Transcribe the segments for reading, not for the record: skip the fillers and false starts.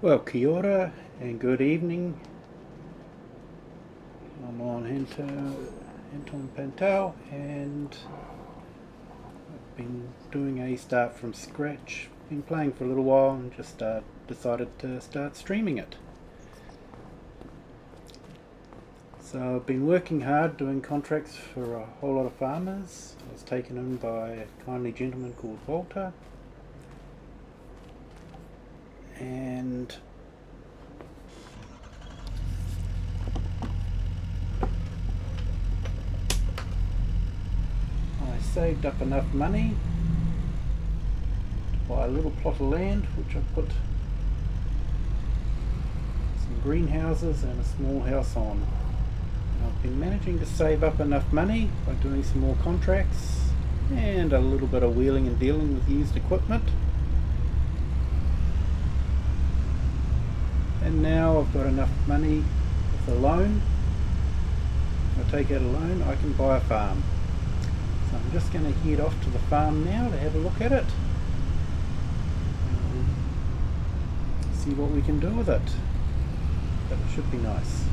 Well, kia ora and good evening. I'm on Hutan Pantai and I've been doing a start from scratch. Been playing for a little while and just decided to start streaming it. So I've been working hard doing contracts for a whole lot of farmers. I was taken in by a kindly gentleman called Walter. And I saved up enough money to buy a little plot of land which I put some greenhouses and a small house on. And I've been managing to save up enough money by doing some more contracts and a little bit of wheeling and dealing with used equipment. And now I've got enough money with a loan. If I take out a loan, I can buy a farm. So I'm just going to head off to the farm now to have a look at it. See what we can do with it. But it should be nice.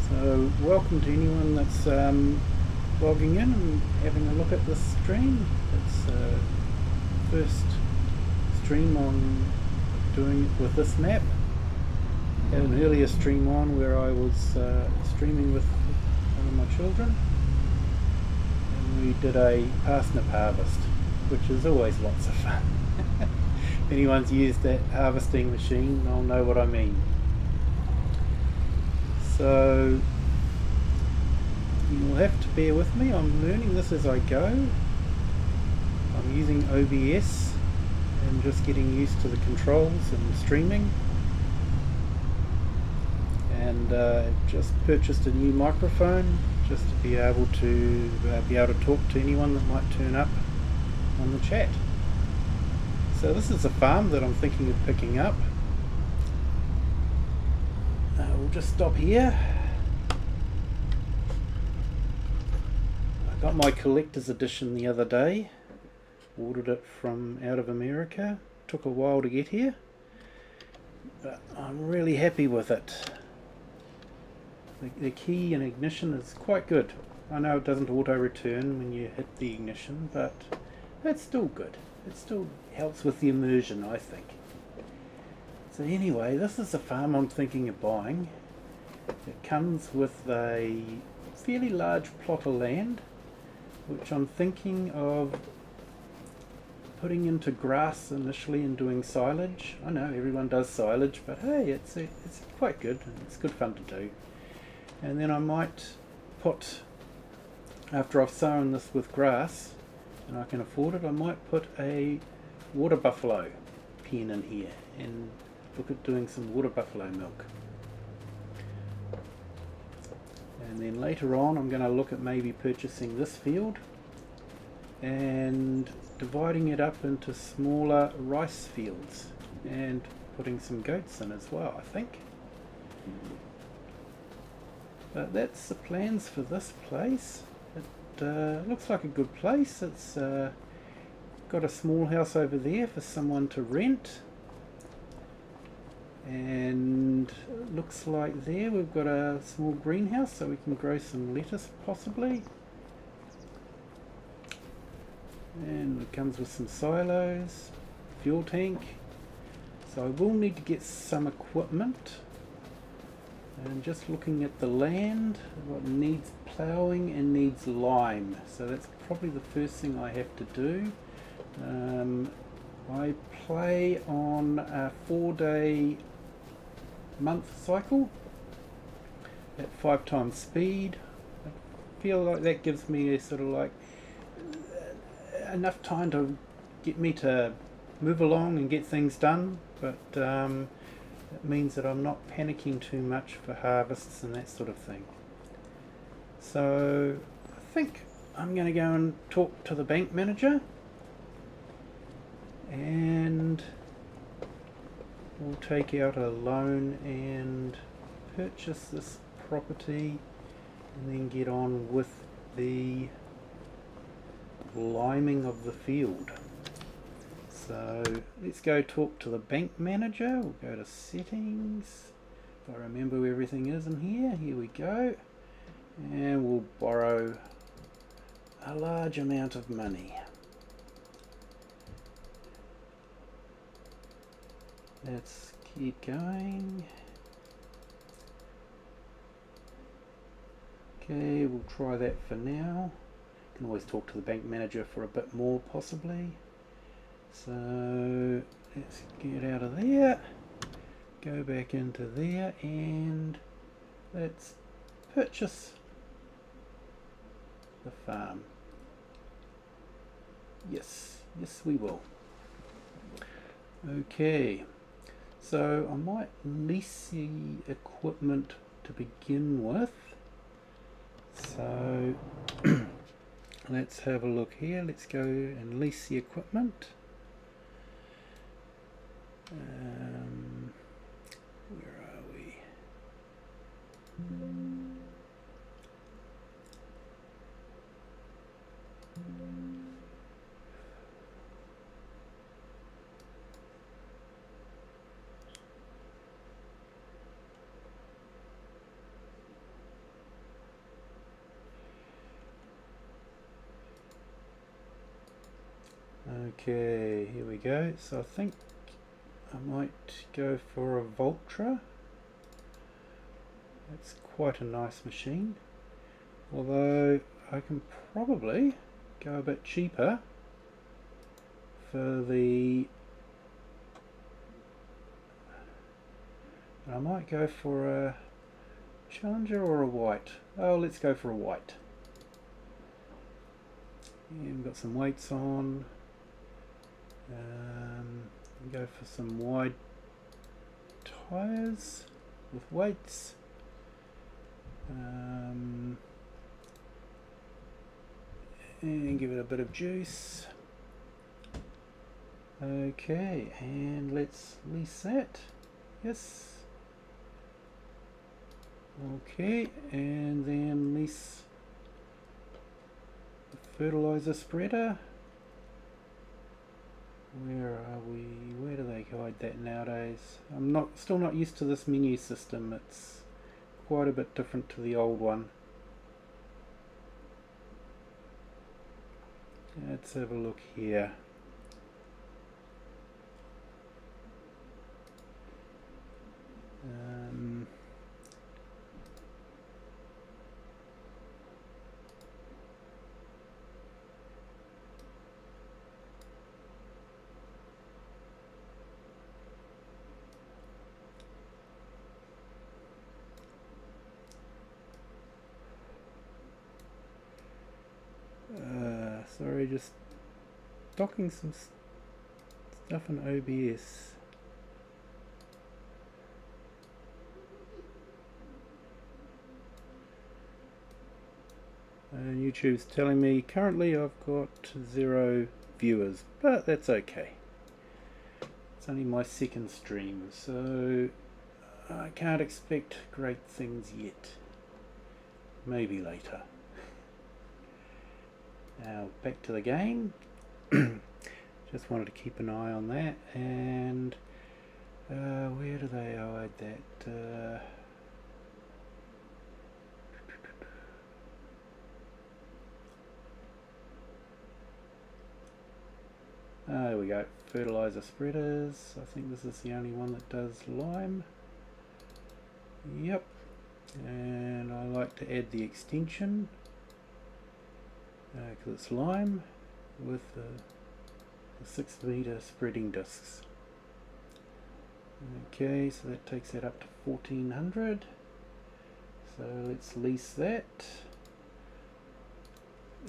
So welcome to anyone that's logging in and having a look at this stream. It's the first stream on doing it with this map. I had an earlier stream on where I was streaming with one of my children and we did a parsnip harvest, which is always lots of fun. If anyone's used that harvesting machine, they'll know what I mean. So you'll have to bear with me. I'm learning this as I go. I'm using OBS and just getting used to the controls and streaming. And just purchased a new microphone just to be able to talk to anyone that might turn up on the chat. So this is a farm that I'm thinking of picking up. We'll just stop here. I got my collector's edition the other day. Ordered it from out of America. Took a while to get here, but I'm really happy with it. The key and ignition is quite good. I know it doesn't auto return when you hit the ignition, but it's still good. It still helps with the immersion, I think. So anyway, this is the farm I'm thinking of buying. It comes with a fairly large plot of land, which I'm thinking of putting into grass initially and doing silage. I know everyone does silage, but hey, it's quite good and it's good fun to do. And then I might put, after I've sown this with grass and I can afford it, I might put a water buffalo pen in here and look at doing some water buffalo milk. And then later on I'm going to look at maybe purchasing this field and dividing it up into smaller rice fields and putting some goats in as well, I think. But that's the plans for this place. It looks like a good place. It's got a small house over there for someone to rent, and it looks like there we've got a small greenhouse so we can grow some lettuce possibly. And it comes with some silos, fuel tank. So I will need to get some equipment. And just looking at the land, what needs ploughing and needs lime. So that's probably the first thing I have to do. I play on a 4-day month cycle at 5 times speed. I feel like that gives me a sort of like enough time to get me to move along and get things done, but it means that I'm not panicking too much for harvests and that sort of thing. So I think I'm going to go and talk to the bank manager and we'll take out a loan and purchase this property and then get on with the liming of the field. So let's go talk to the bank manager. We'll go to settings. If I remember where everything is in here. Here we go. And we'll borrow a large amount of money. Let's keep going. Okay, we'll try that for now. Can always talk to the bank manager for a bit more possibly. So let's get out of there, go back into there, and let's purchase the farm. Yes, we will. Okay, so I might lease the equipment to begin with. So let's have a look here. Let's go and lease the equipment. Where are we? Okay, here we go. So I think I might go for a Voltra. It's quite a nice machine, although I can probably go a bit cheaper for the... I might go for a Challenger or a white. Oh, let's go for a white. And we've got some weights on. Go for some wide tyres with weights. And give it a bit of juice. Okay, and let's lease that. Yes. Okay, and then lease the fertilizer spreader. Where are we? Where do they hide that nowadays? I'm still not used to this menu system. It's quite a bit different to the old one. Let's have a look here. Sorry, just docking some stuff in OBS. And YouTube's telling me currently I've got 0 viewers, but that's okay. It's only my second stream, so I can't expect great things yet. Maybe later. Now back to the game. Just wanted to keep an eye on that. And where do they hide that? There we go. Fertilizer spreaders. I think this is the only one that does lime. Yep. And I like to add the extension. Because it's lime with the 6 meter spreading discs. Okay, so that takes that up to 1400. So let's lease that,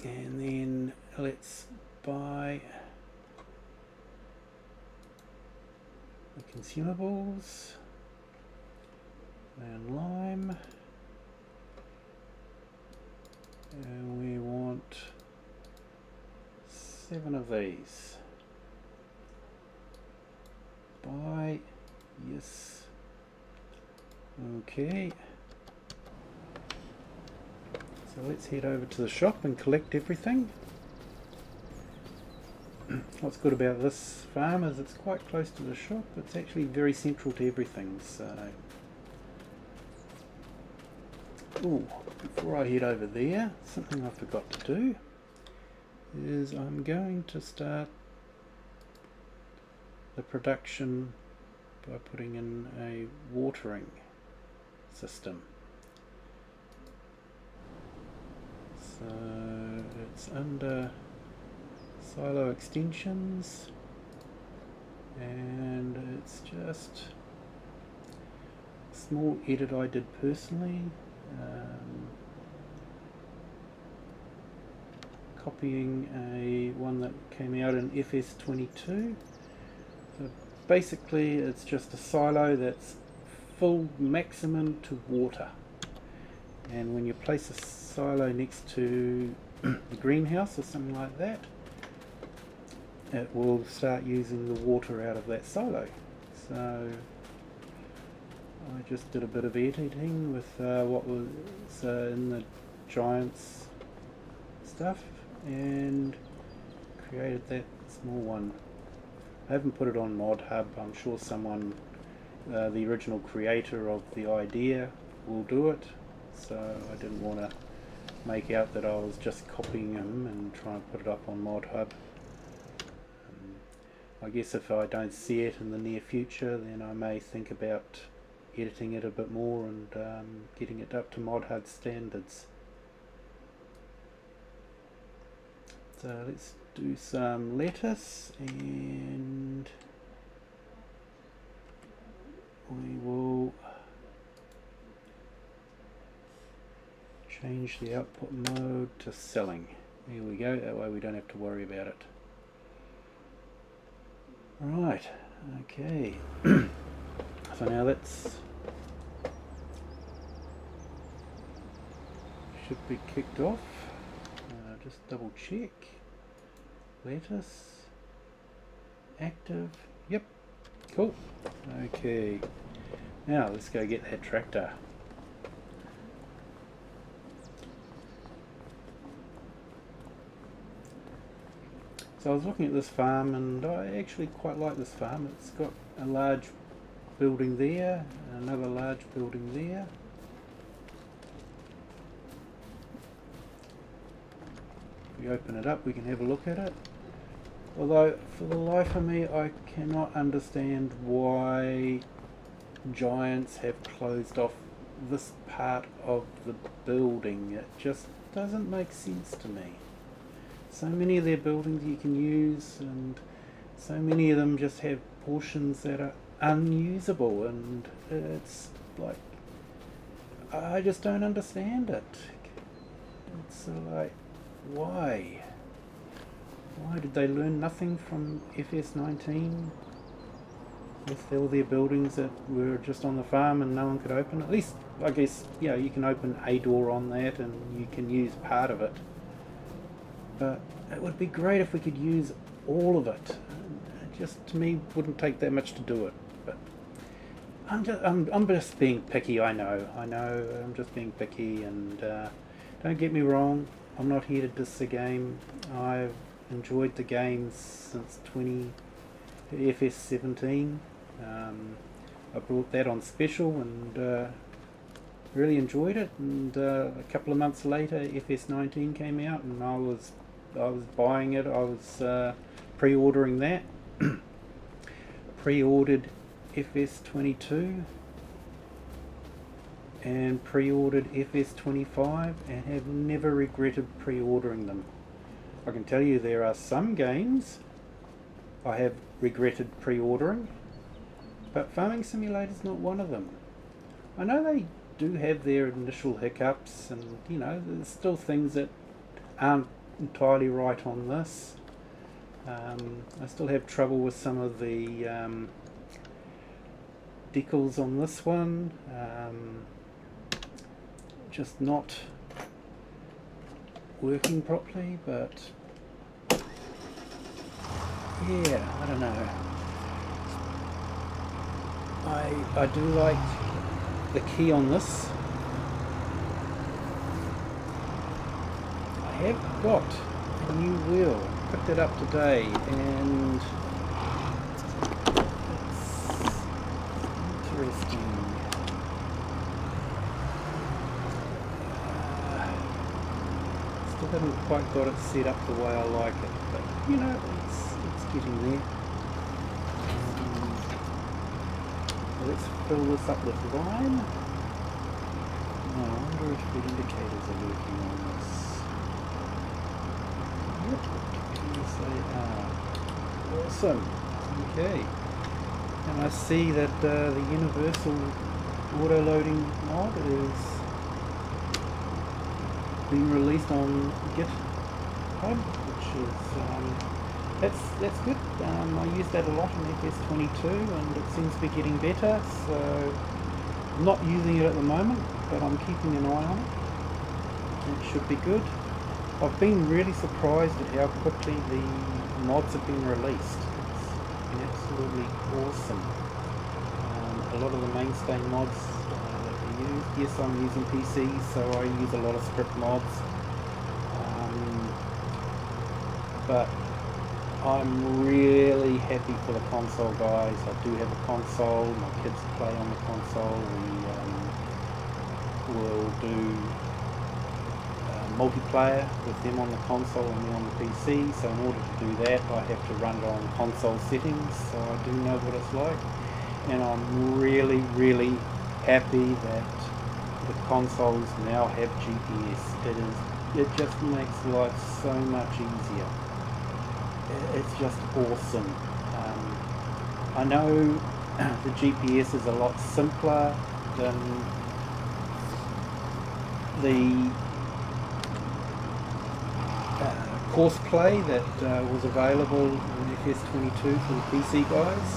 and then let's buy the consumables and lime. And we want 7 of these. Buy. Yes. Okay. So let's head over to the shop and collect everything. what's good about this farm is it's quite close to the shop. It's actually very central to everything. So, ooh, before I head over there, something I forgot to do is I'm going to start the production by putting in a watering system. So it's under silo extensions, and it's just a small edit I did personally, copying a one that came out in FS22. So basically it's just a silo that's full maximum to water, and when you place a silo next to the greenhouse or something like that, it will start using the water out of that silo. So I just did a bit of editing with what was in the Giants stuff and created that small one. I haven't put it on ModHub. I'm sure someone, the original creator of the idea, will do it, so I didn't want to make out that I was just copying him and try and put it up on ModHub. I guess if I don't see it in the near future, then I may think about editing it a bit more and getting it up to ModHub standards. So let's do some lettuce, and we will change the output mode to selling. There we go, that way we don't have to worry about it. Right, okay. So now that's should be kicked off. Just double check. Lettuce active. Yep, cool. Okay, now let's go get that tractor. So I was looking at this farm, and I actually quite like this farm. It's got a large building there, another large building there. If we open it up, we can have a look at it. Although, for the life of me, I cannot understand why Giants have closed off this part of the building. It just doesn't make sense to me. So many of their buildings you can use, and so many of them just have portions that are unusable, and it's like, I just don't understand it. It's like, why? Why did they learn nothing from FS19 with all their buildings that were just on the farm and no one could open? At least, I guess, yeah, you can open a door on that and you can use part of it. But it would be great if we could use all of it. It just, to me, wouldn't take that much to do it. But I'm just being picky. I know. I'm just being picky, and don't get me wrong. I'm not here to diss the game. I've enjoyed the game since FS17. I brought that on special and really enjoyed it. And a couple of months later, FS19 came out, and I was buying it. I was pre-ordering that. Pre-ordered FS22 and pre-ordered FS25, and have never regretted pre-ordering them. I can tell you there are some games I have regretted pre-ordering, but Farming Simulator's not one of them. I know they do have their initial hiccups, and you know, there's still things that aren't entirely right on this. I still have trouble with some of the decals on this one, just not working properly, but yeah, I don't know. I do like the key on this. I have got a new wheel. picked it up today, and it's interesting. Still haven't quite got it set up the way I like it, but you know, it's getting there. Let's fill this up with lime. Now, I wonder if the indicators are working on this. Yep, yes they are. Awesome. Okay. And I see that the universal auto-loading mod is being released on GitHub, which is that's good. I use that a lot in FS22, and it seems to be getting better. So I'm not using it at the moment, but I'm keeping an eye on it. It should be good. I've been really surprised at how quickly the mods have been released. It's been absolutely awesome. A lot of the mainstay mods that we use. Yes, I'm using PC, so I use a lot of script mods. But I'm really happy for the console guys. I do have a console. My kids play on the console. We will do multiplayer with them on the console and me on the PC. So in order to do that, I have to run it on console settings. So I do know what it's like, and I'm really, really happy that the consoles now have GPS. It just makes life so much easier. It's just awesome. I know the GPS is a lot simpler than the course play that was available in FS22 for the PC guys.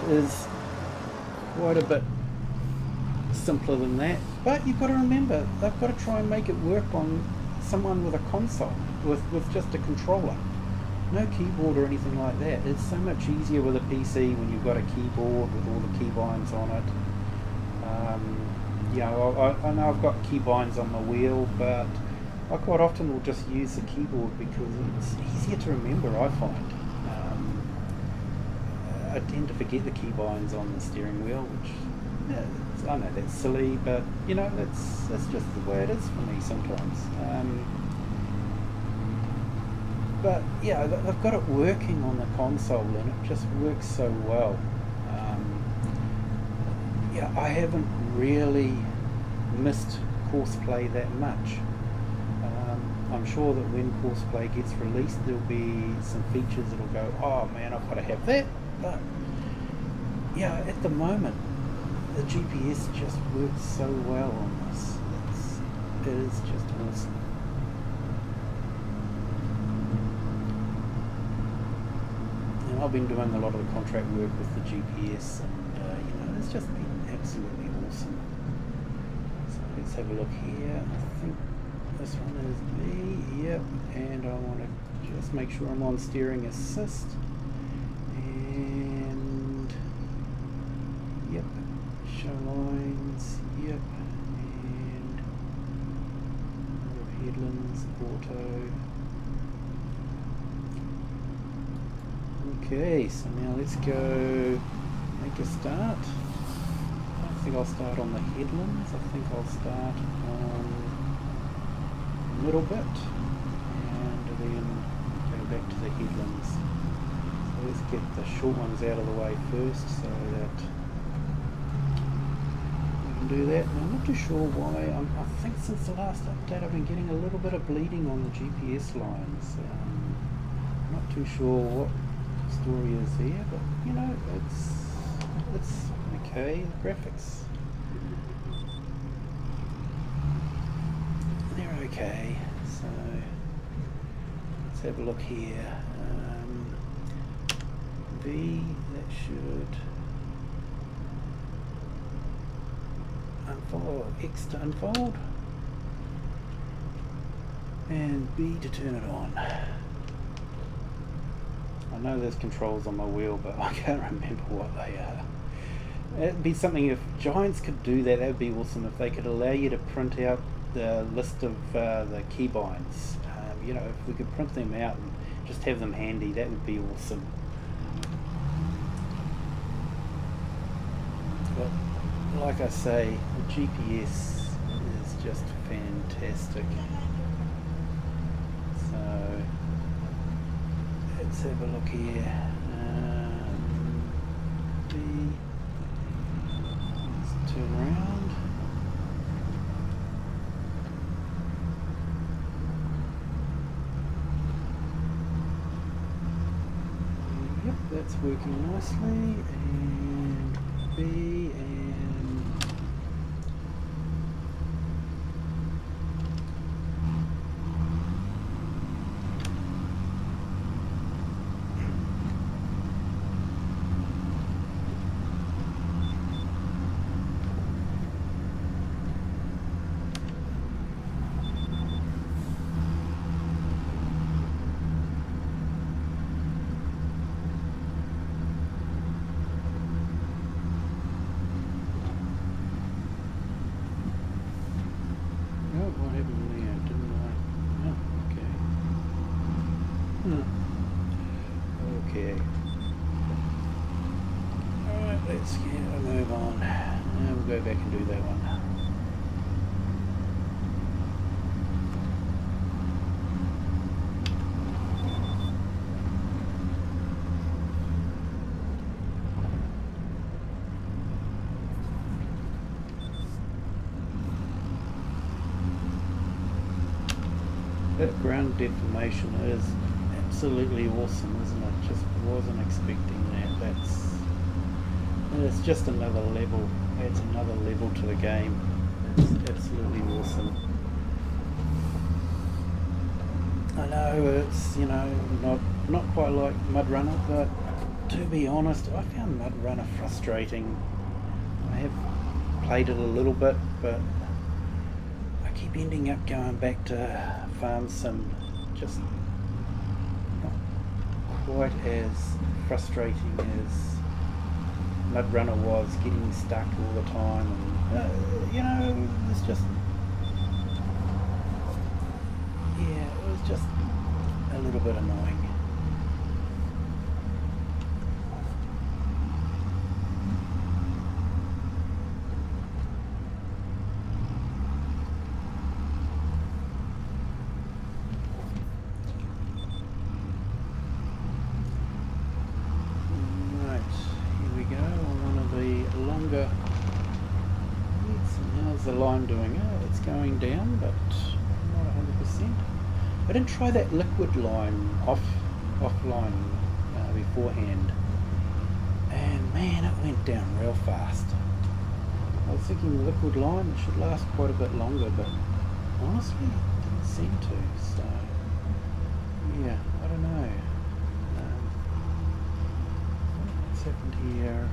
It is quite a bit simpler than that, but you've got to remember, they've got to try and make it work on someone with a console, with just a controller. No keyboard or anything like that. It's so much easier with a PC when you've got a keyboard with all the keybinds on it. You know, I know I've got keybinds on my wheel, but I quite often will just use the keyboard because it's easier to remember, I find. I tend to forget the keybinds on the steering wheel, which I know that's silly, but you know, that's just the way it is for me sometimes. But yeah, they've got it working on the console, and it just works so well. Yeah, I haven't really missed Courseplay that much. I'm sure that when Courseplay gets released, there'll be some features that'll go, oh man, I've got to have that. But yeah, at the moment, the GPS just works so well on this. It is just awesome. And I've been doing a lot of the contract work with the GPS, and you know, it's just been absolutely awesome. So let's have a look here. I think this one is B, yep, and I want to just make sure I'm on steering assist, and yep, show lines, yep, and number of headlands, auto. Okay, so now let's go make a start. I don't think I'll start on the headlands, I think I'll start on the middle bit and then go back to the headlands. So let's get the short ones out of the way first so that we can do that. And I'm not too sure why. I think since the last update I've been getting a little bit of bleeding on the GPS lines. I'm not too sure what story is here, but you know, it's okay. The graphics, they're okay. So let's have a look here. V, that should unfold, X to unfold, and B to turn it on. I know there's controls on my wheel, but I can't remember what they are. It'd be something, if Giants could do that, that would be awesome. If they could allow you to print out the list of the keybinds. You know, if we could print them out and just have them handy. That would be awesome. But like I say, the GPS is just fantastic. So let's have a look here. Let's turn around. Yep, that's working nicely. And B and what happened there? Didn't I? Oh, okay. Okay. Alright, let's get a move on. Now we'll go back and do that one. That ground deformation is absolutely awesome, isn't it? Just wasn't expecting that. It's just another level. Adds another level to the game. It's absolutely awesome. I know it's, you know, not quite like Mud Runner, but to be honest, I found Mud Runner frustrating. I have played it a little bit, but I keep ending up going back to Farm Sim. Just not quite as frustrating as Mud Runner was, getting stuck all the time, and you know, it's just, yeah, it was just a little bit annoying. How's the line doing? Oh, it's going down, but not 100%. I didn't try that liquid line offline beforehand, and man, it went down real fast. I was thinking the liquid line, it should last quite a bit longer, but honestly, it didn't seem to. So yeah, I don't know. What's happened here?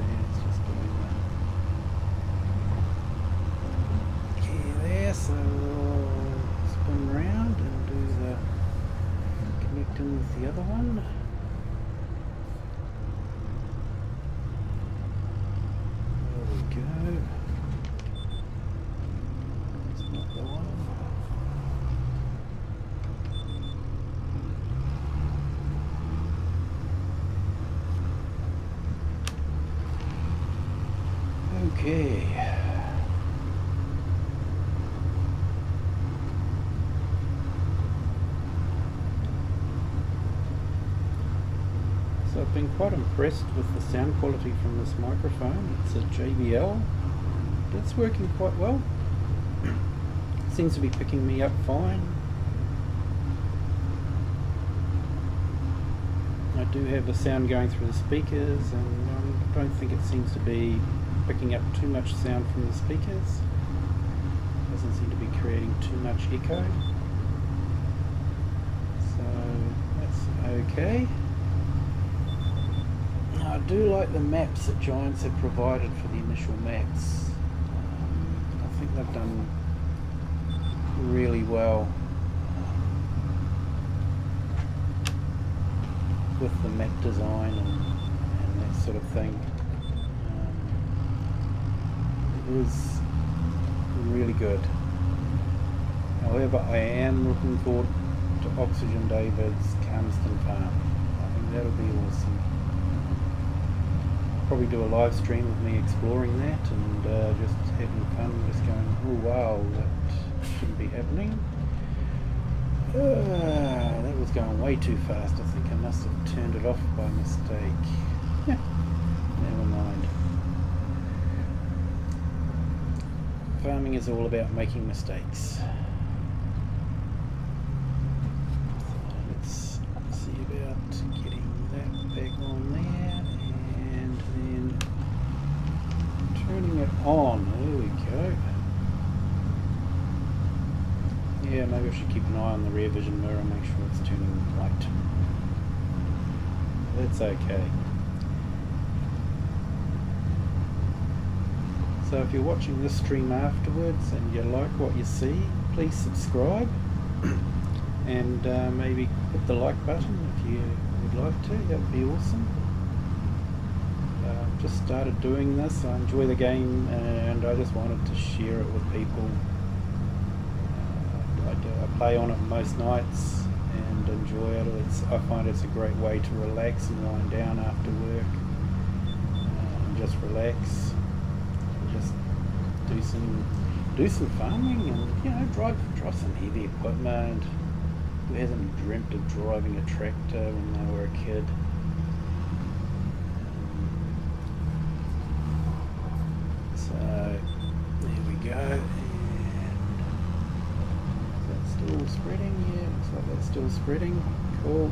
It's just doing that. Okay, there, so we'll spin round and do the connecting with the other one. There we go. It's not the one. Okay. So I've been quite impressed with the sound quality from this microphone. It's a JBL. It's working quite well. Seems to be picking me up fine. I do have the sound going through the speakers, and I don't think it seems to be picking up too much sound from the speakers. Doesn't seem to be creating too much echo. So that's okay. Now, I do like the maps that Giants have provided for the initial maps. I think they've done really well with the map design and that sort of thing. It was really good. However, I am looking forward to Oxygen David's Calmston Farm. I think that'll be awesome. I'll probably do a live stream of me exploring that and just having fun, just going, oh wow, that shouldn't be happening. That was going way too fast. I think I must have turned it off by mistake. Never mind. Farming is all about making mistakes. Let's see about getting that back on there and then turning it on. There we go. Yeah, maybe I should keep an eye on the rear vision mirror and make sure it's turning white. That's okay. So if you're watching this stream afterwards and you like what you see, please subscribe and maybe hit the like button if you would like to. That would be awesome. I've just started doing this. I enjoy the game and I just wanted to share it with people. I play on it most nights and enjoy it. I find it's a great way to relax and wind down after work and just relax and just do some farming and, you know, drive some heavy equipment. Who hasn't dreamt of driving a tractor when they were a kid? So there we go. Still spreading, yeah, looks like that's still spreading. Cool.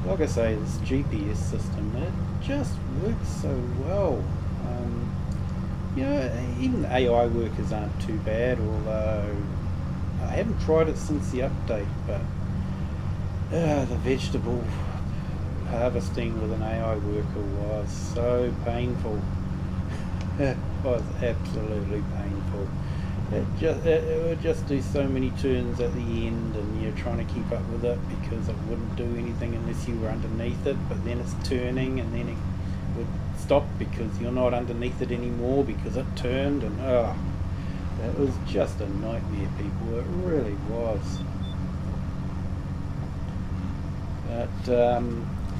Like I say, this GPS system, it just works so well. You know, even the AI workers aren't too bad, although I haven't tried it since the update, but the vegetable harvesting with an AI worker was so painful. It was absolutely painful. It would just do so many turns at the end and you're trying to keep up with it because it wouldn't do anything unless you were underneath it, but then it's turning and then it would stop because you're not underneath it anymore because it turned, and it was just a nightmare, people. It really was. But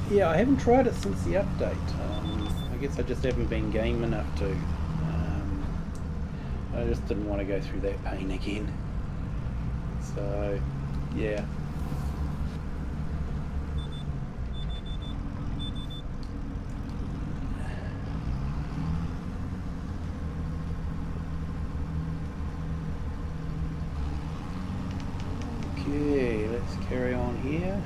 yeah, I haven't tried it since the update. I guess I just haven't been game enough to. I just didn't want to go through that pain again. So, yeah. Okay, let's carry on here.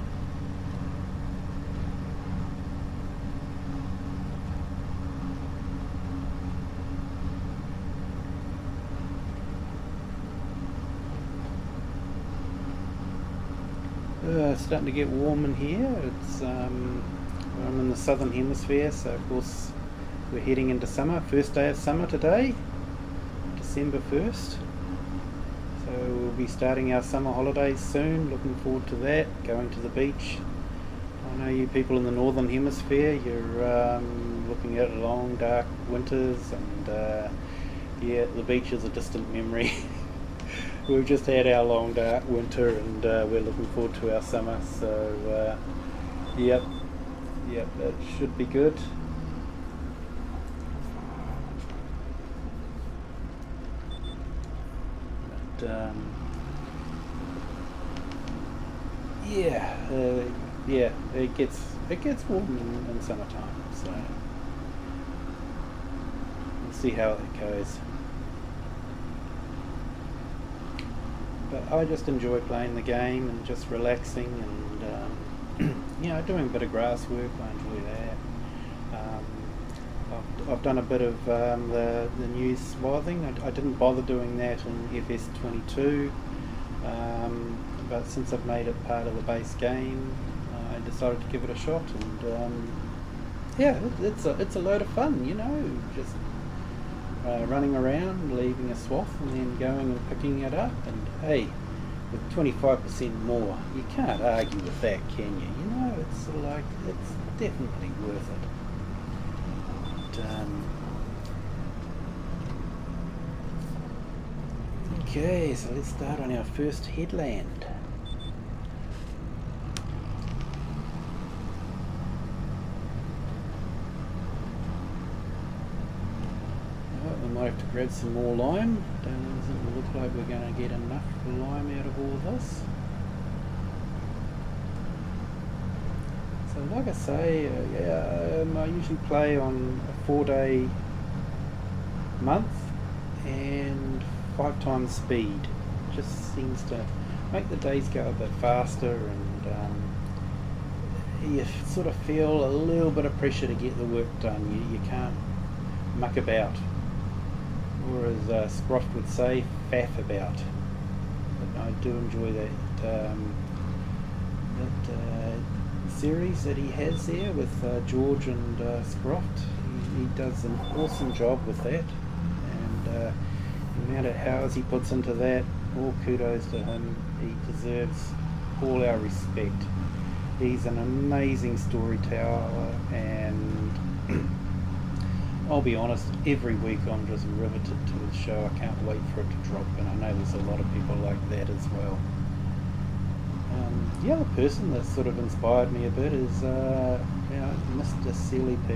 Starting to get warm in here. It's I'm in the southern hemisphere, so of course we're heading into summer. First day of summer today, December 1st. So we'll be starting our summer holidays soon. Looking forward to that. Going to the beach. I know you people in the northern hemisphere, you're looking at long dark winters, and yeah, the beach is a distant memory. We've just had our long dark winter and we're looking forward to our summer, so yep, that should be good. But yeah, it gets warm in summertime, so we'll see how it goes. But I just enjoy playing the game and just relaxing and you know, doing a bit of grass work. I enjoy that. I've done a bit of the new swathing. I didn't bother doing that in FS22, but since I've made it part of the base game, I decided to give it a shot, and yeah, it's a load of fun, you know, just running around, leaving a swath and then going and picking it up, and hey, with 25% more, you can't argue with that, can you? You know, it's like, it's definitely worth it. But, Okay, so let's start on our first headland. We might have to grab some more lime. Doesn't look like we're going to get enough lime out of all of this. So like I say, I usually play on a 4-day month and 5 times speed. Just seems to make the days go a bit faster, and you sort of feel a little bit of pressure to get the work done. You can't muck about, or as Scroft would say, faff about. But I do enjoy that series that he has there with George and Scroft. He does an awesome job with that, and the amount of hours he puts into that, all kudos to him. He deserves all our respect. He's an amazing storyteller, and I'll be honest, every week I'm just riveted to his show. I can't wait for it to drop, and I know there's a lot of people like that as well. The other person that sort of inspired me a bit is Mr. Silly P.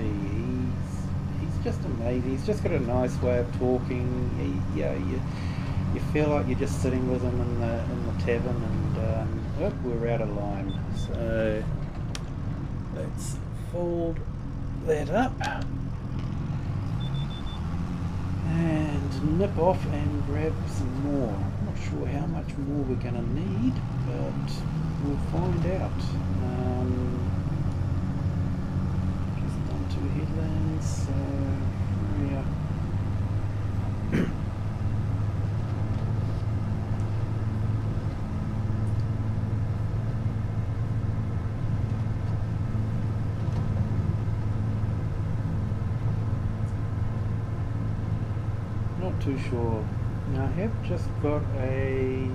He's just amazing. He's just got a nice way of talking. You feel like you're just sitting with him in the tavern, and we're out of lime. So let's fold that up and nip off and grab some more. I'm not sure how much more we're going to need, but we'll find out. Just on 2 headlands, so yeah. Not too sure. Now I have just got a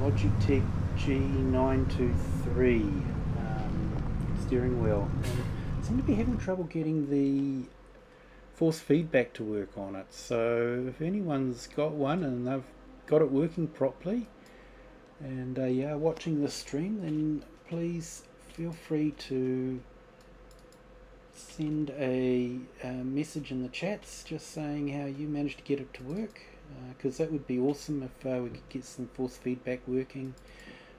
Logitech G923 steering wheel, and I seem to be having trouble getting the force feedback to work on it. So if anyone's got one and they've got it working properly and watching the stream, then please feel free to send a message in the chats just saying how you managed to get it to work, because that would be awesome if we could get some force feedback working.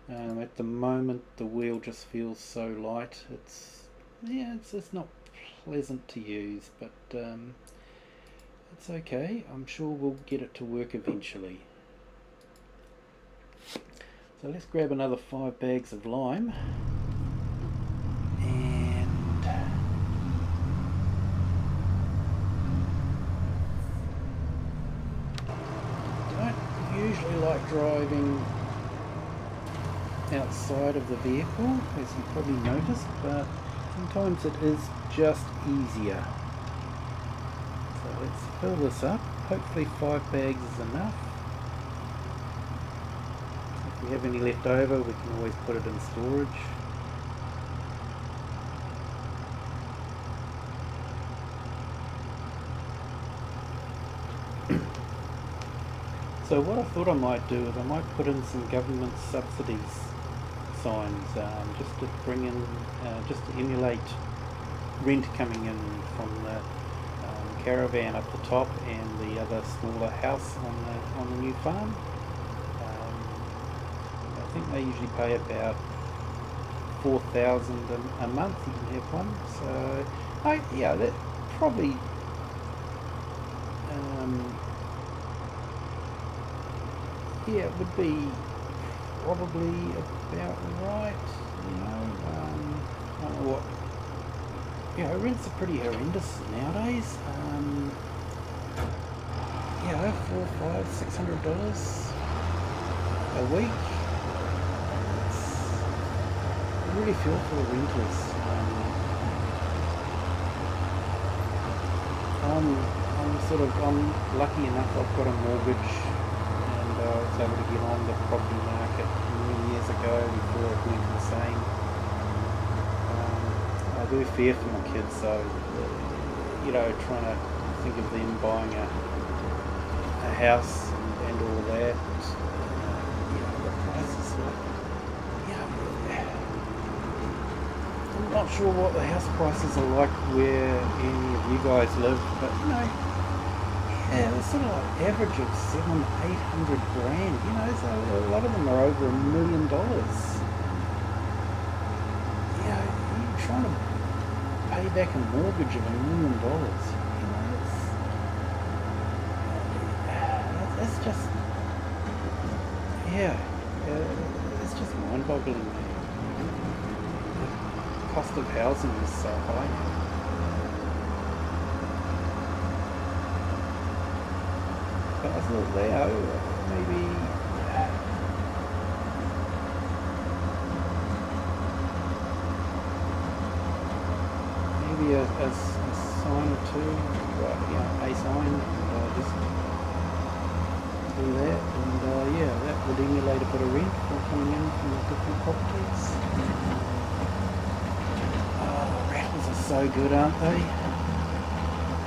At the moment the wheel just feels so light. It's not pleasant to use, but it's okay. I'm sure we'll get it to work eventually. So let's grab another 5 bags of lime, and don't usually like driving outside of the vehicle, as you probably noticed, but sometimes it is just easier. So let's fill this up. Hopefully 5 bags is enough. If we have any left over, we can always put it in storage. So what I thought I might do is I might put in some government subsidies signs, just to bring in, just to emulate rent coming in from the caravan up the top and the other smaller house on the new farm. I think they usually pay about $4,000 a month. You can have one. So that probably it would be probably about right, I don't know what, rents are pretty horrendous nowadays. $400, $500, $600 a week. I really feel for the renters. I'm lucky enough, I've got a mortgage, and I was able to get on the property market many years ago before it went insane. I do fear for my kids, so trying to think of them buying a a house and all that. The prices, I'm not sure what the house prices are like where any of you guys live, but it's sort of like average of 700-800 grand. So a lot of them are over $1 million. You're trying to pay back a mortgage of $1 million. It's just, it's just mind-boggling. The cost of housing is so high now. But I thought, maybe a sign or two, a sign, just do that, and that would emulate a bit of rent coming in from the different properties. The rattles are so good, aren't they?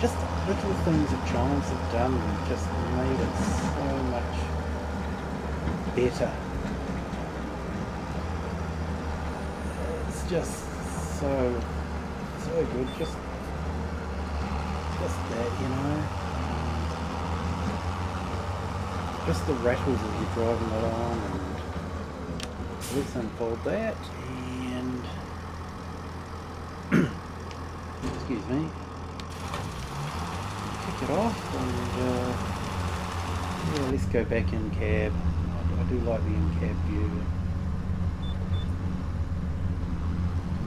Just little things that Giants have done just made it so much better. It's just so good, just that, just the rattles as you're driving along, and let's unfold that, and excuse me, kick it off, and let's go back in cab. I do like the in-cab view.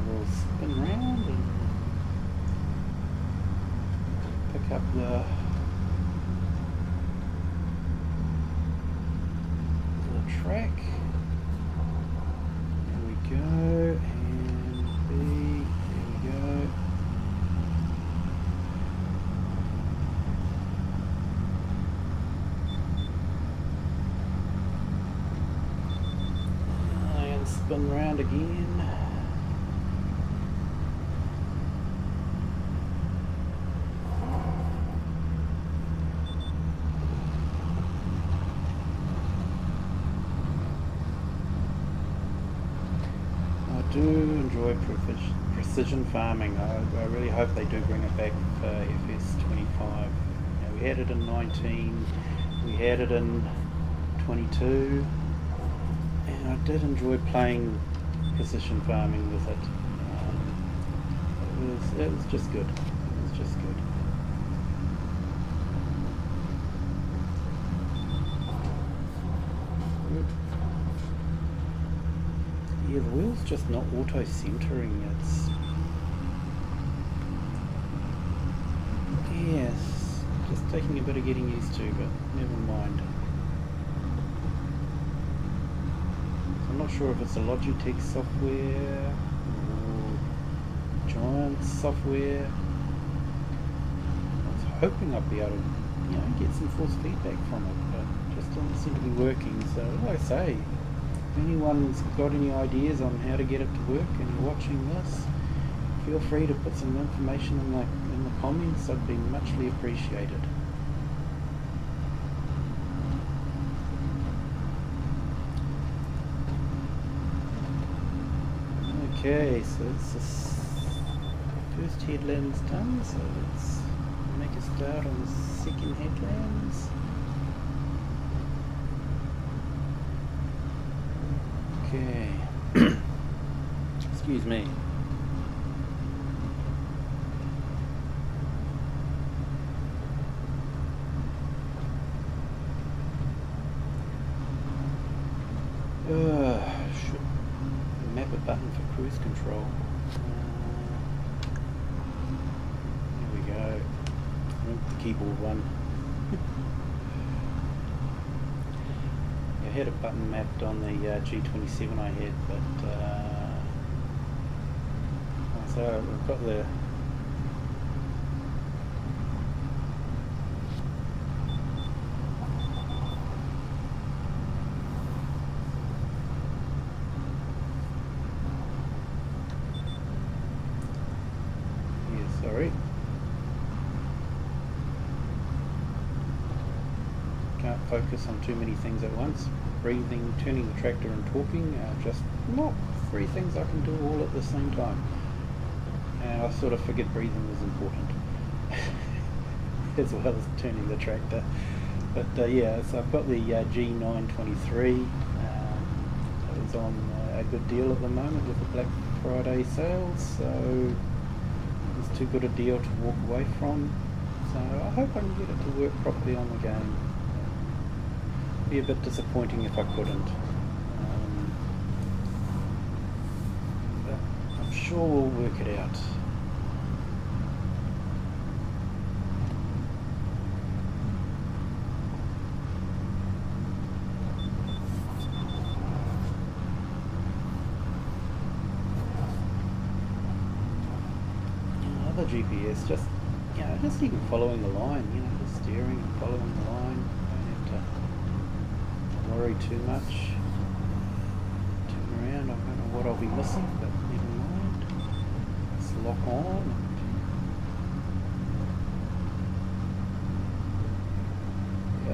We'll spin round and pick up the track. There we go, and B, there we go. And spin round again. I do enjoy precision farming. I really hope they do bring it back for FS25. We had it in 19, we had it in 22, and I did enjoy playing precision farming with it. It was just good. It was just good. The wheel's just not auto-centering. It's just taking a bit of getting used to, but never mind. So I'm not sure if it's a Logitech software or Giant software. I was hoping I'd be able to, get some force feedback from it, but it just doesn't seem to be working. So like I say, if anyone's got any ideas on how to get it to work and you're watching this, feel free to put some information in the comments. I'd be muchly appreciated. Okay, so it's the first headland's done, so let's make a start on the second headlands. Okay. Excuse me. Should map a button for cruise control. Here we go. The keyboard one. I had a button mapped on the G27 I had, but so I've got the sorry. focus on too many things at once. Breathing, turning the tractor and talking are just not three things I can do all at the same time. And I sort of figured breathing was important as well as turning the tractor. But yeah, so I've got the G923. It's on a good deal at the moment with the Black Friday sales, so it's too good a deal to walk away from. So I hope I can get it to work properly on the game. Be a bit disappointing if I couldn't. But I'm sure we'll work it out. Other GPS, just even following the line, just steering and following the line. Don't have to worry too much. Turn around, I don't know what I'll be missing, but never mind. Let's lock on.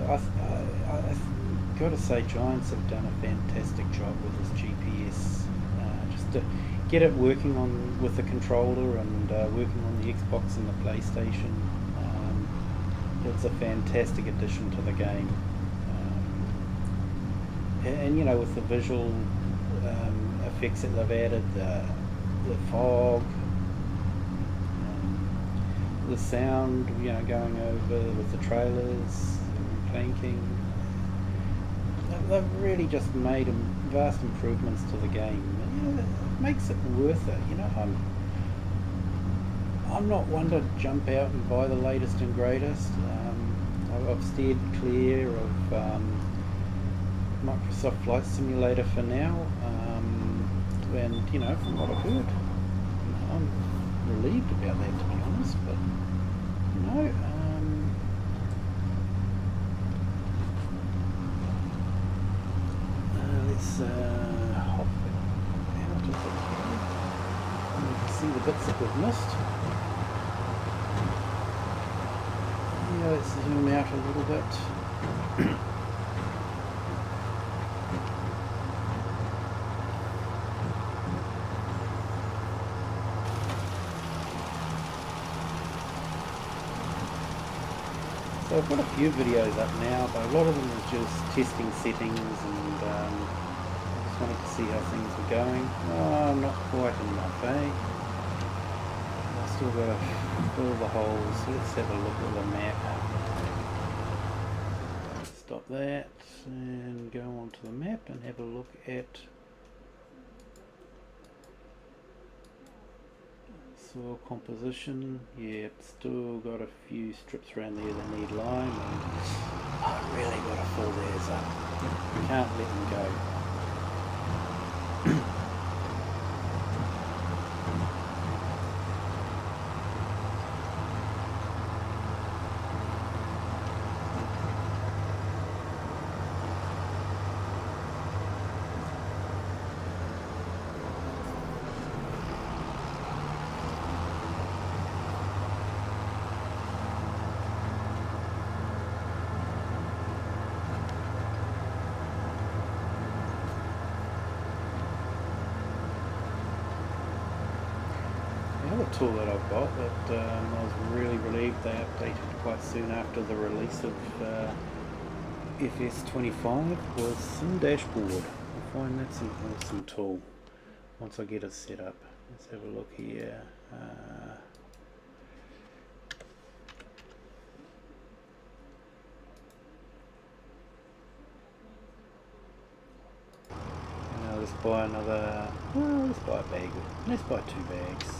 I've got to say, Giants have done a fantastic job with this GPS. Just to get it working with the controller and working on the Xbox and the PlayStation. It's a fantastic addition to the game. And with the visual effects that they've added, the fog, the sound, going over with the trailers, planking. They've really just made vast improvements to the game. It makes it worth it. I'm not one to jump out and buy the latest and greatest. I've steered clear of Microsoft Flight Simulator for now, and from what I've heard, I'm relieved about that, to be honest. But let's hop out of it here. And we can see the bits that we've missed. Yeah, let's zoom out a little bit. So I've got a few videos up now, but a lot of them are just testing settings, and I just wanted to see how things were going. Oh, not quite enough, eh? I've still got to fill the holes. Let's have a look at the map. Stop that and go onto the map and have a look at soil composition. Yep, still got a few strips around there that need lime, and I really got to fill theirs up. Can't let them go. Another tool that I've got that I was really relieved they updated quite soon after the release of FS25 was Sim Dashboard. I find that's an awesome tool once I get it set up. Let's have a look here. Let's buy another, let's buy a bag, let's buy 2 bags.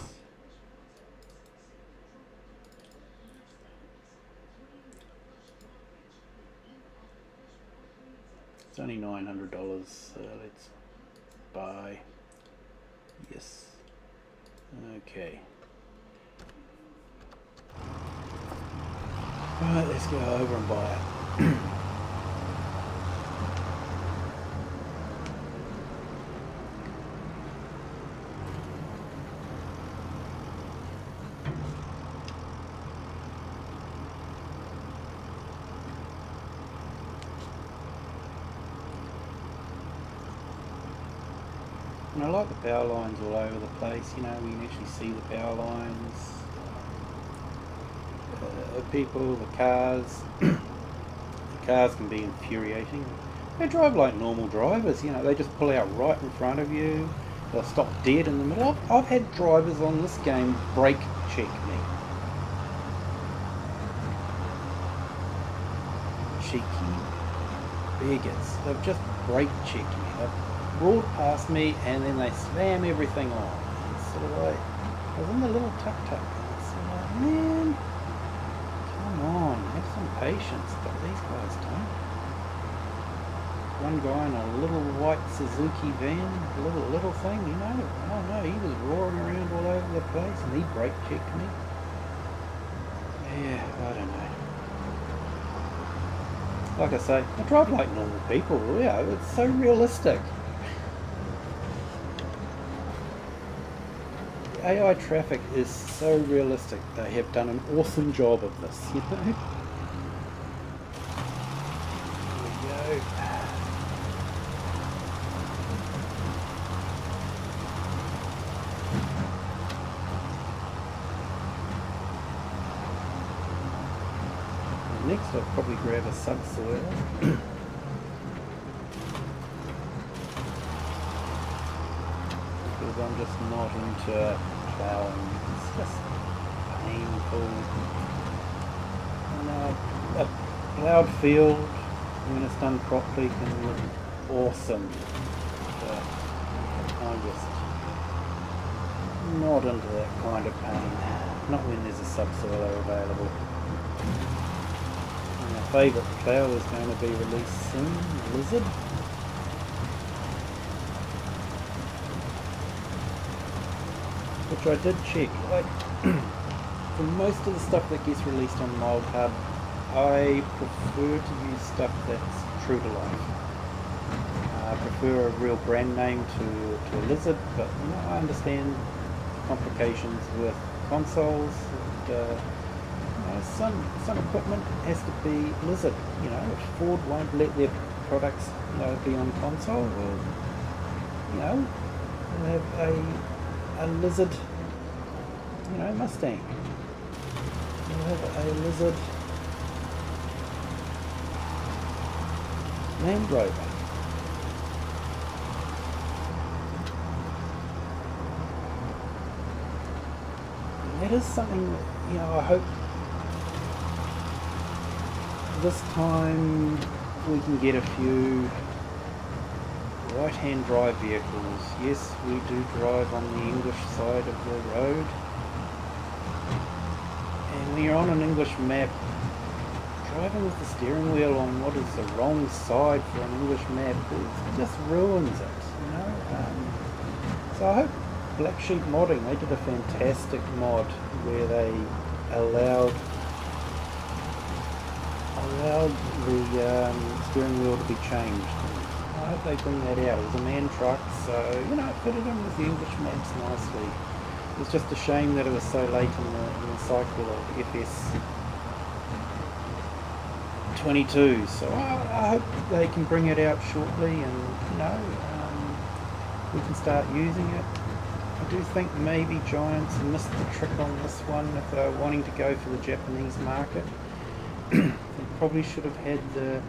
It's only $900, let's buy, yes, okay. Alright, let's go over and buy it. And I like the power lines all over the place, you know, we can actually see the power lines, the people, the cars. The cars can be infuriating. They drive like normal drivers, you know, they just pull out right in front of you, they'll stop dead in the middle. I've had drivers on this game brake check me. Cheeky beggars. They've just brake checked me. They've brought past me and then they slam everything on. It's sort of like, I was in the little tuk-tuk and it's sort of like, man, come on, have some patience, but these guys don't. One guy in a little white Suzuki van, little thing, you know, oh no, he was roaring around all over the place and he brake checked me. Yeah, I don't know. Like I say, I drive like normal people, yeah, it's so realistic. AI traffic is so realistic. They have done an awesome job of this, you know. There we go. Next I'll probably grab a subsoil. Because I'm just not into ploughing. It's just painful. And a ploughed field, when it's done properly, can look awesome. But I'm just not into that kind of pain. Not when there's a subsoiler available. My favourite plough is going to be released soon, Lizard. Which I did check. Like, for most of the stuff that gets released on Mild Hub, I prefer to use stuff that's true to life. I prefer a real brand name to a Lizard, but you know, I understand complications with consoles and some equipment has to be Lizard. You know, if Ford won't let their products, you know, be on console, well, you know, they'll have a Lizard, you know, Mustang. They'll have a Lizard Land Rover. And that is something that, you know, I hope this time we can get a few right-hand drive vehicles. Yes, we do drive on the English side of the road, and when you're on an English map, driving with the steering wheel on what is the wrong side for an English map, it just ruins it, you know. So I hope Black Sheep Modding, they did a fantastic mod where they allowed the steering wheel to be changed. I hope they bring that out. It was a man truck, so you know, it fitted in with the English maps nicely. It was just a shame that it was so late in the cycle of FS 22. So I hope they can bring it out shortly, and you know, we can start using it. I do think maybe Giants missed the trick on this one if they're wanting to go for the Japanese market. They probably should have had the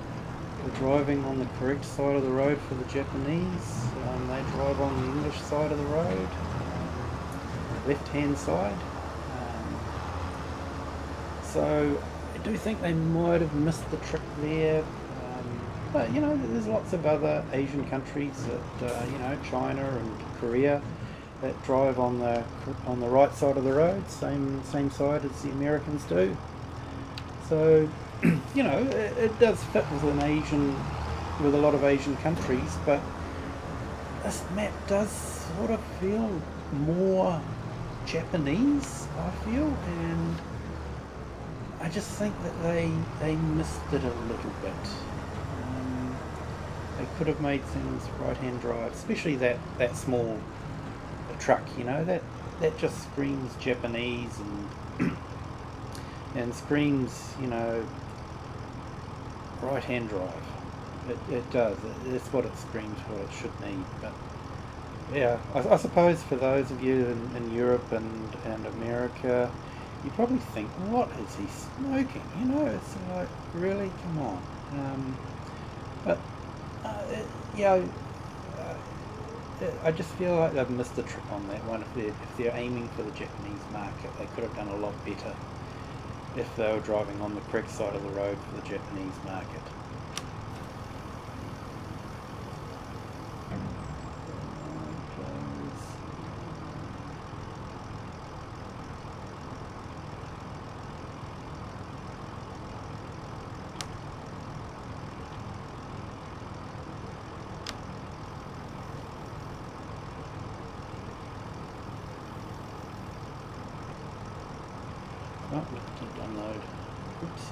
driving on the correct side of the road for the Japanese. They drive on the English side of the road, left hand side. So I do think they might have missed the trick there. But you know, there's lots of other Asian countries that you know, China and Korea, that drive on the right side of the road, same side as the Americans do. So, you know, it does fit with with a lot of Asian countries, but this map does sort of feel more Japanese, I feel, and I just think that they missed it a little bit. They could have made things right-hand drive, especially that small truck, you know, that just screams Japanese and screams, you know, right-hand drive. It does. It's what it screams, what it should need. But yeah, I suppose for those of you in Europe and America, you probably think, what is he smoking? You know, it's like, really, come on. But yeah, I just feel like they've missed the trick on that one. If they're aiming for the Japanese market, they could have done a lot better if they were driving on the correct side of the road for the Japanese market. Oh, it didn't unload. Oops.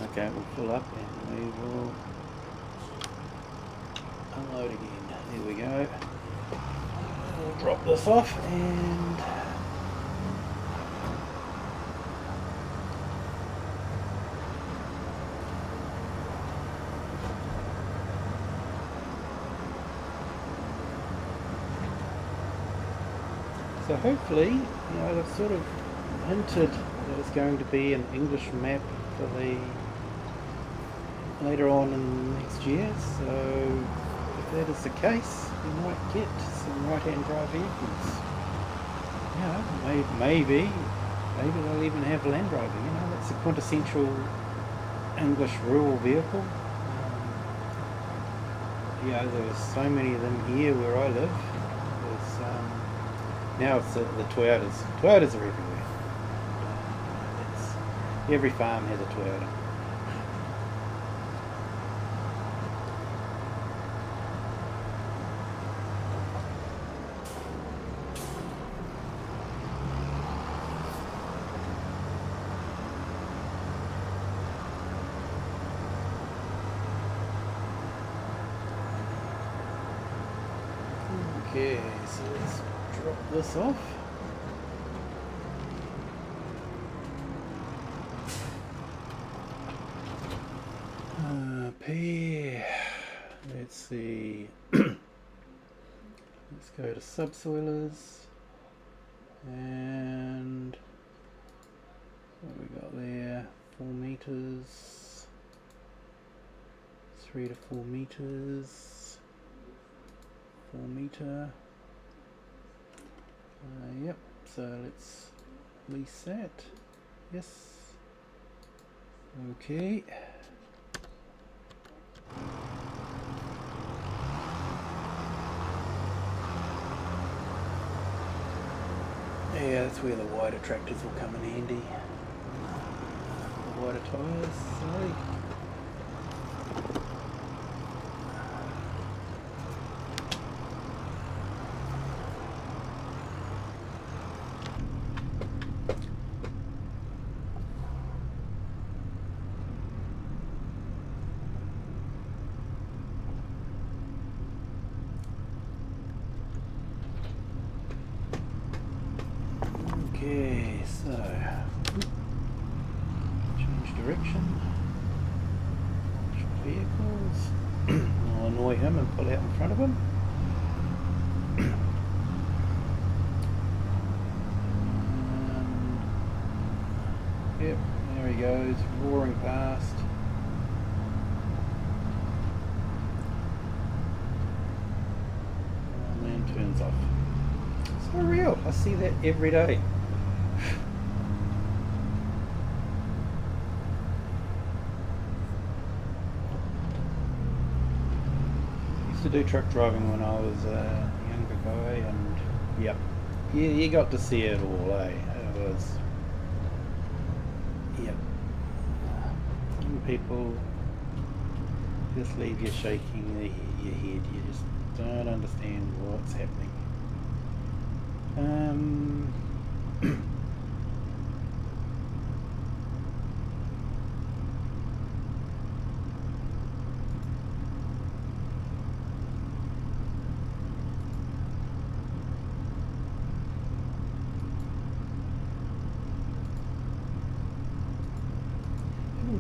Okay, we'll fill up and we will unload again. There we go. We'll drop this off and so hopefully, you know, they've sort of hinted that it's going to be an English map for the later on in next year, so if that is the case, we might get some right-hand drive vehicles. You know, maybe they'll even have Land Rover. You know, that's a quintessential English rural vehicle. Yeah, there's so many of them here where I live. Now it's the Toyotas. Toyotas are everywhere. Every farm has a Toyota. Okay, so let's drop this off. Pair. Let's see. Let's go to subsoilers. And what we got there? 4 meters. 3 to 4 meters. 4 meter. Yep, so let's lease that. Yes. Okay. Yeah, that's where the wider tractors will come in handy. The wider tyres, sorry. Okay, so change direction, launch vehicles. I'll annoy him and pull out in front of him. Yep, there he goes, roaring past. And then turns off. So real, I see that every day. To do truck driving when I was a younger guy, and yep, you got to see it all, eh? It was, yep. Some people just leave you shaking your head. You just don't understand what's happening.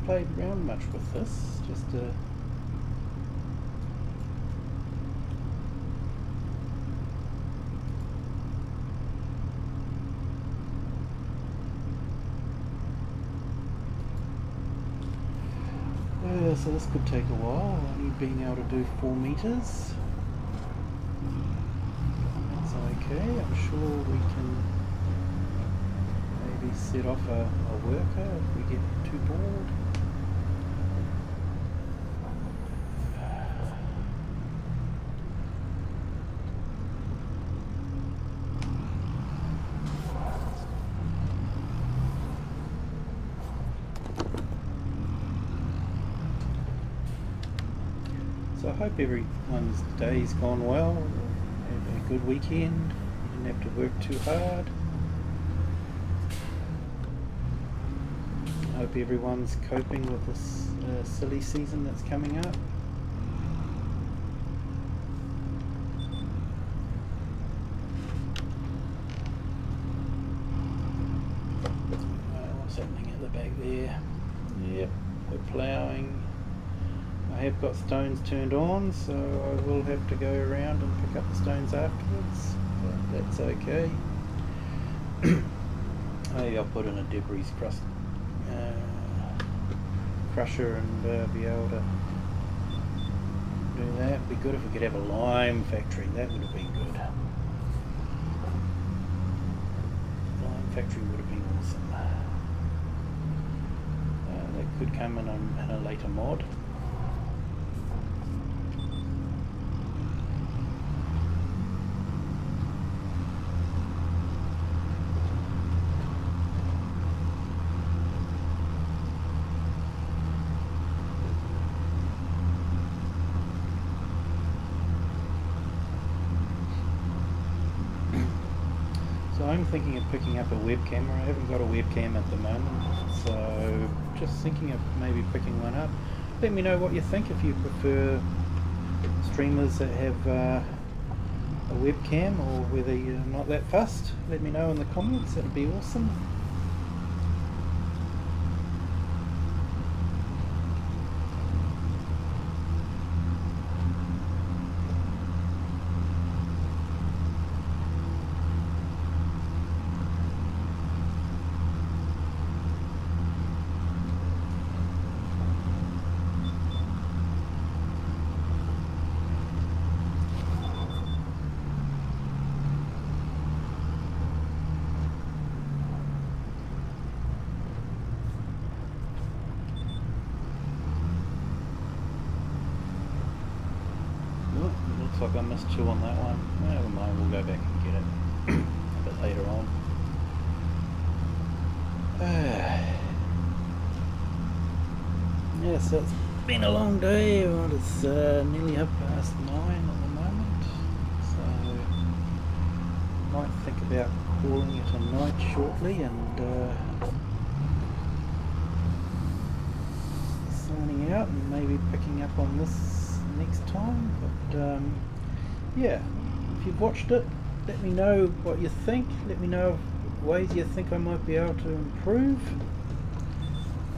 Played around much with this, just So this could take a while, only being able to do 4 meters. That's okay, I'm sure we can maybe set off a worker if we get too bored. So I hope everyone's day's gone well, had a good weekend, you didn't have to work too hard. I hope everyone's coping with this silly season that's coming up. What's happening at the back there? Yep, we're ploughing. I have got stones turned on, so I will have to go around and pick up the stones afterwards, but that's okay. Maybe I'll put in a debris crusher and be able to do that. It'd be good if we could have a lime factory, that would have been good. Lime factory would have been awesome. That could come in a later mod. So I'm thinking of picking up a web camera. I haven't got a webcam at the moment, so just thinking of maybe picking one up. Let me know what you think, if you prefer streamers that have a webcam or whether you're not that fussed. Let me know in the comments, that'd be awesome. Looks like I missed 2 on that one. Never mind, we'll go back and get it a bit later on. Yeah, so it's been a long day. Well, it's nearly 9:30 at the moment, so might think about calling it a night shortly and signing out and maybe picking up on this next time. But yeah, if you've watched it, let me know what you think. Let me know ways you think I might be able to improve.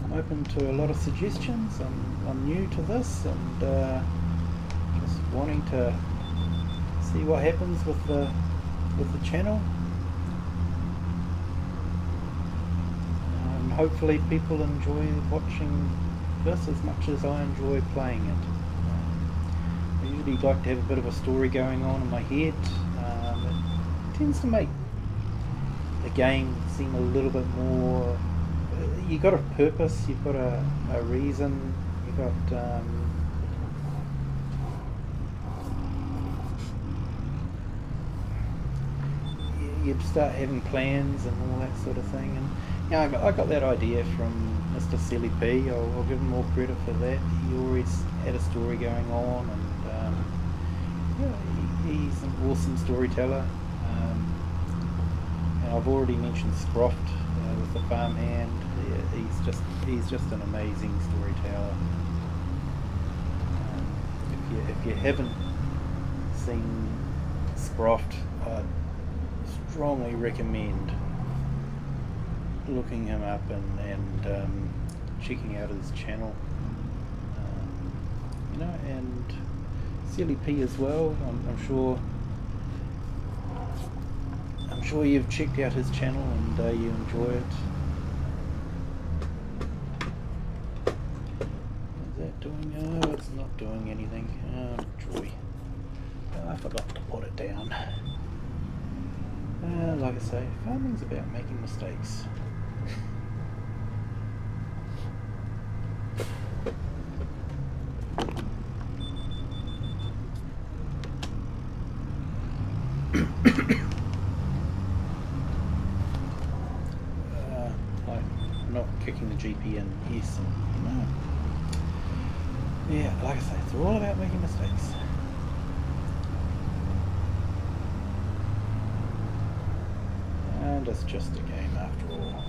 I'm open to a lot of suggestions. I'm new to this and just wanting to see what happens with the channel. And hopefully people enjoy watching this as much as I enjoy playing it. I usually like to have a bit of a story going on in my head. It tends to make the game seem a little bit more. You got a purpose, you've got a reason, you've got you start having plans and all that sort of thing. And yeah, I got that idea from Mr. Silly P. I'll give him more credit for that. He always had a story going on, and yeah, he's an awesome storyteller. And I've already mentioned Scroft with the farmhand. Yeah, he's just an amazing storyteller. If you haven't seen Scroft, I'd strongly recommend looking him up and checking out his channel. You know, and Silly P as well. I'm sure you've checked out his channel and you enjoy it. Is that doing? Oh, it's not doing anything. Oh, joy. Oh, I forgot to put it down. Like I say, farming's about making mistakes. Like not kicking the GP in, yes and no. Yeah, like I say, it's all about making mistakes. And it's just a game after all.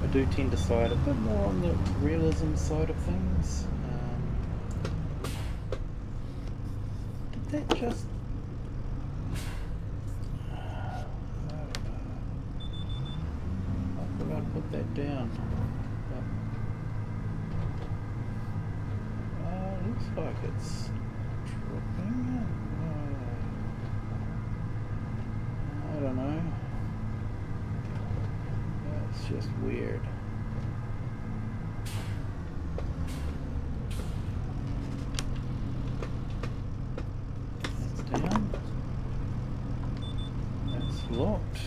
I do tend to side a bit more on the realism side of things. Did that just... I don't know. I thought I'd put that down. But, looks like it's dropping. I don't know. That's just weird. That's down. That's locked.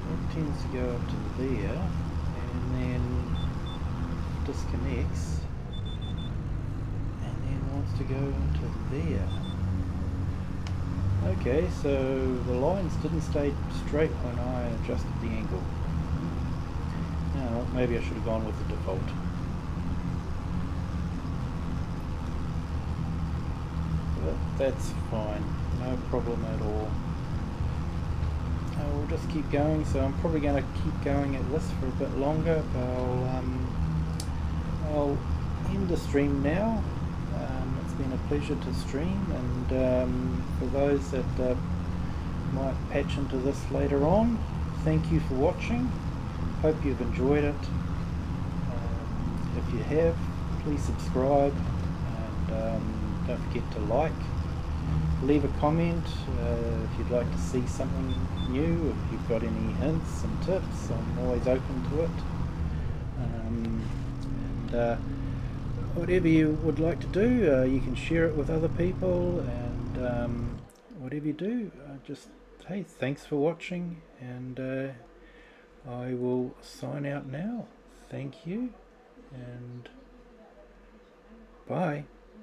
That tends to go up to there and then disconnects and then wants to go into there. Okay, so the lines didn't stay straight when I adjusted the angle. Now, maybe I should have gone with the default. But that's fine, no problem at all. We'll just keep going, so I'm probably going to keep going at this for a bit longer, but I'll end the stream now. It's been a pleasure to stream, and for those that might patch into this later on, thank you for watching. Hope you've enjoyed it. If you have, please subscribe, and don't forget to like. Leave a comment if you'd like to see something new, if you've got any hints and tips. I'm always open to it. And whatever you would like to do, you can share it with other people, and whatever you do, just, hey, thanks for watching, and I will sign out now. Thank you, and bye.